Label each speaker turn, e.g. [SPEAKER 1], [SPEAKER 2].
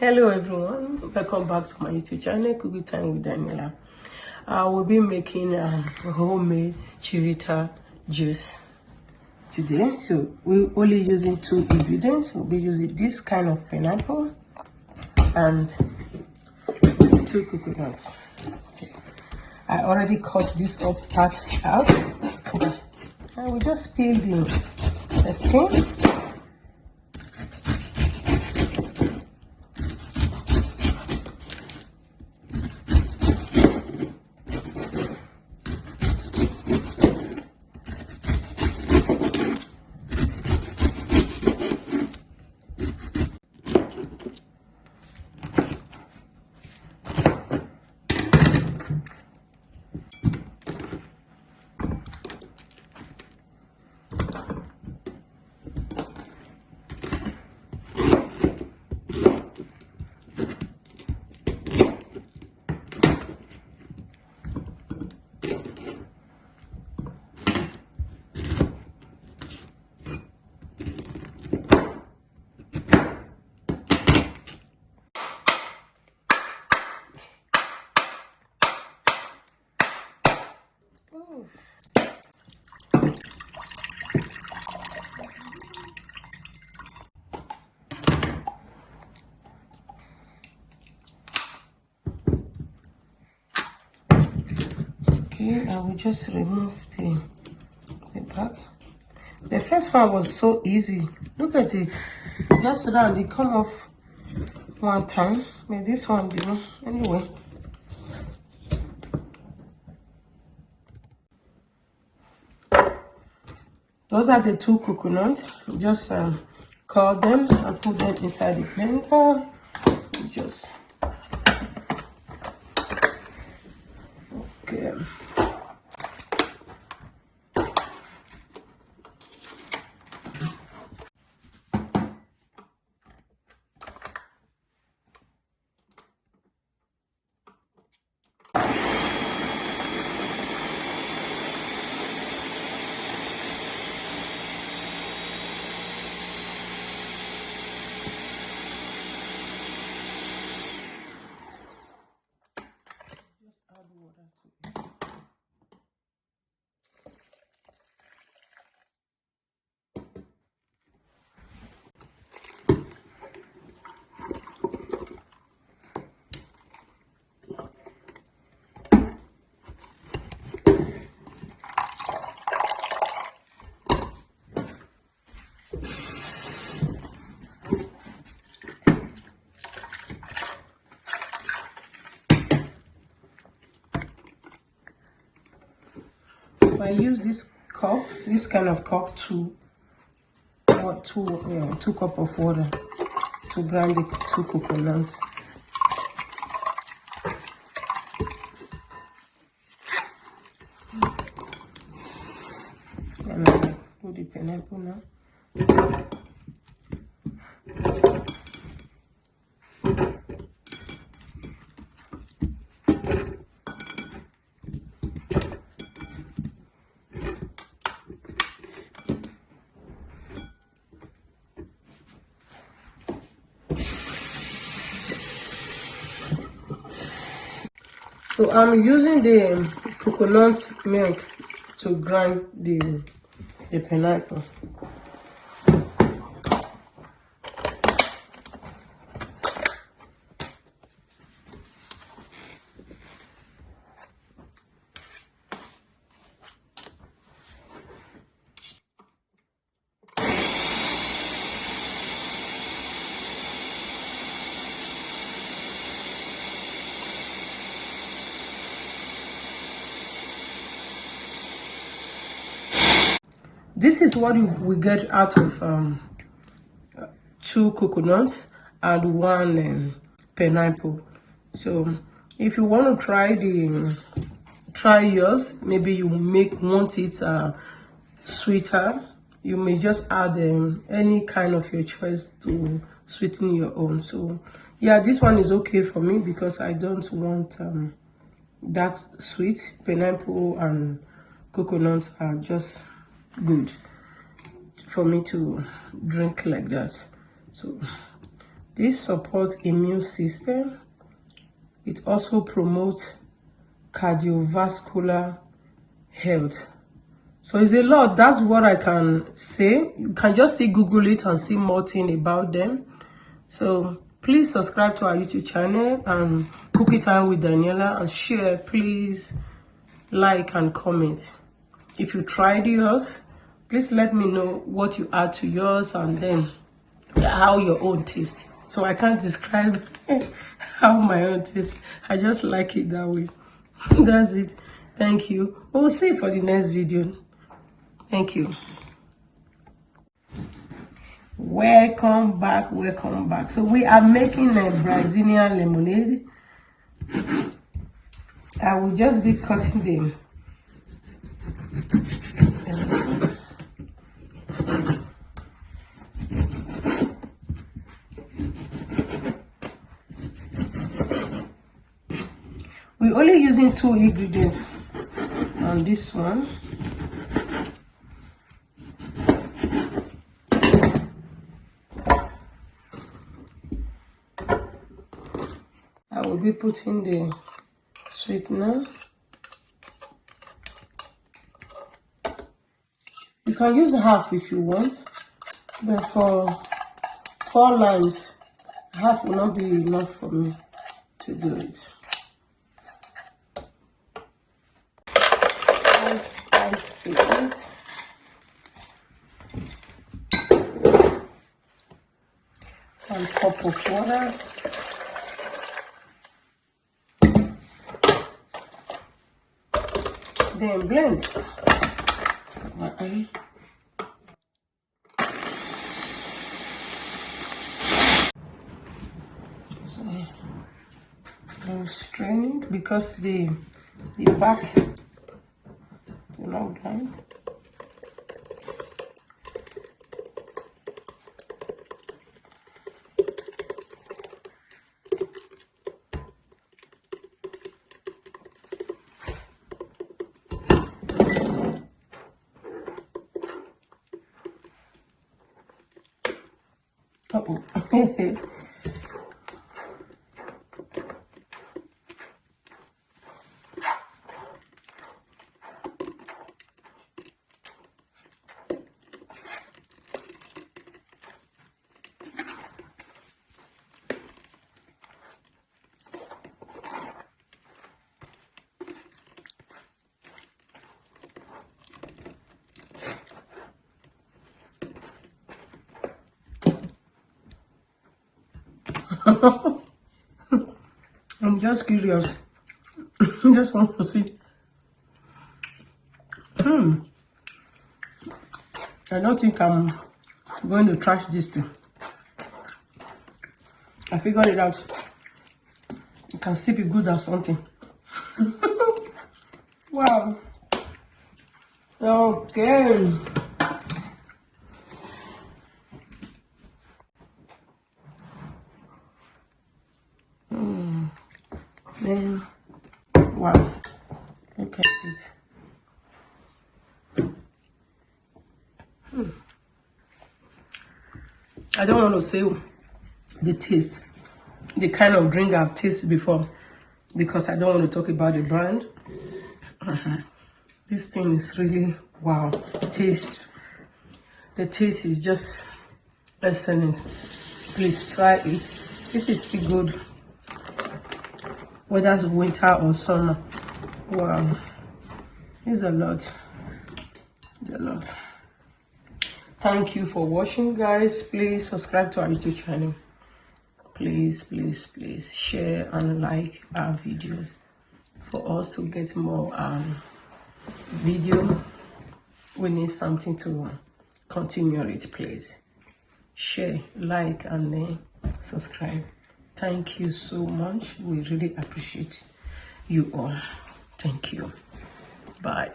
[SPEAKER 1] Hello everyone, welcome back to my YouTube channel, Cooking Time with Daniela. I will be making homemade Chivita juice today. So we're only using 2 ingredients. We'll be using this kind of pineapple and 2 coconuts. So I already cut this up part out. I will just peel the skin. Okay, I will just remove the back. The first one was so easy. Look at it. Just round it come off one time. But this one didn't. Anyway. Those are the 2 coconuts. Just cut them and put them inside the blender. Just okay. Add water to it. I use this cup, this kind of cup, two cups of water to grind the 2 coconuts. And I put the pineapple now. So I'm using the coconut milk to grind the pineapple. This is what we get out of 2 coconuts and 1 pineapple. So if you want to try yours, maybe you want it sweeter, you may just add any kind of your choice to sweeten your own. So yeah, this one is okay for me because I don't want that sweet. Pineapple and coconuts are just good for me to drink like that. So This supports immune system. It also promotes cardiovascular health. So it's a lot. That's what I can say. You can just see Google it and see more things about them. So please subscribe to our YouTube channel and Cookie Time with Daniela, and share. Please like and comment. If you tried yours, please let me know what you add to yours and then how your own taste. So I can't describe how my own taste. I just like it that way. That's it. Thank you. We'll see you for the next video. Thank you. Welcome back. Welcome back. So we are making a Brazilian lemonade. I will just be cutting them. We're only using 2 ingredients on this one. I will be putting the sweetener. You can use half if you want, but for 4 limes, half will not be enough for me to do it. I stick it. One cup of water. Then blend. So I'll strain it because the back will not grind. Uh-oh. I'm just curious. Just want to see. I don't think I'm going to trash this thing. I figured it out. It can still be good or something. Wow. Okay. Then, wow. Look at it. I don't want to say the taste, the kind of drink I've tasted before, because I don't want to talk about the brand. This thing is really wow. The taste is just excellent. Please try it. This is still good, whether it's winter or summer. Wow, it's a lot. It's a lot. Thank you for watching, guys. Please subscribe to our YouTube channel. Please, please, please share and like our videos for us to get more video. We need something to continue it. Please share, like, and then subscribe. Thank you so much. We really appreciate you all. Thank you. Bye.